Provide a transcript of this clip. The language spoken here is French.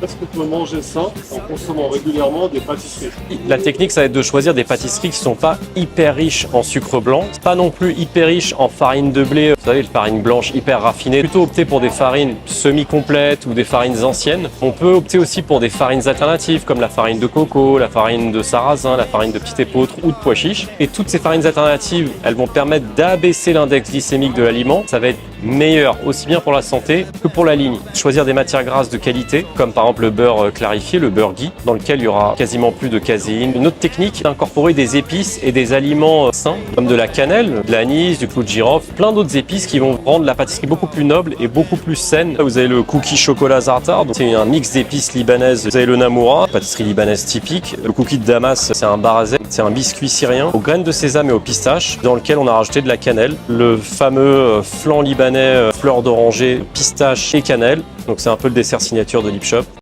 Est-ce qu'on peut manger ça en consommant régulièrement des pâtisseries? La technique, ça va être de choisir des pâtisseries qui ne sont pas hyper riches en sucre blanc, pas non plus hyper riches en farine de blé, vous savez, une farine blanche hyper raffinée. Plutôt opter pour des farines semi-complètes ou des farines anciennes. On peut opter aussi pour des farines alternatives comme la farine de coco, la farine de sarrasin, la farine de petit épeautre ou de pois chiche. Et toutes ces farines alternatives, elles vont permettre d'abaisser l'index glycémique de l'aliment. Ça va être meilleur aussi bien pour la santé que pour la ligne. Choisir des matières grasses de qualité, comme par exemple le beurre clarifié, le beurre ghee, dans lequel il y aura quasiment plus de caséine. Une autre technique, d'incorporer des épices et des aliments sains, comme de la cannelle, de l'anis, du clou de girofle, plein d'autres épices qui vont rendre la pâtisserie beaucoup plus noble et beaucoup plus saine. Là, vous avez le cookie chocolat za'atar, c'est un mix d'épices libanaises. Vous avez le namoura, pâtisserie libanaise typique. Le cookie de Damas, c'est un barazet, c'est un biscuit syrien aux graines de sésame et aux pistaches, dans lequel on a rajouté de la cannelle. Le fameux flan libanais, fleur d'oranger, pistache et cannelle. Donc c'est un peu le dessert signature de Lip Shop.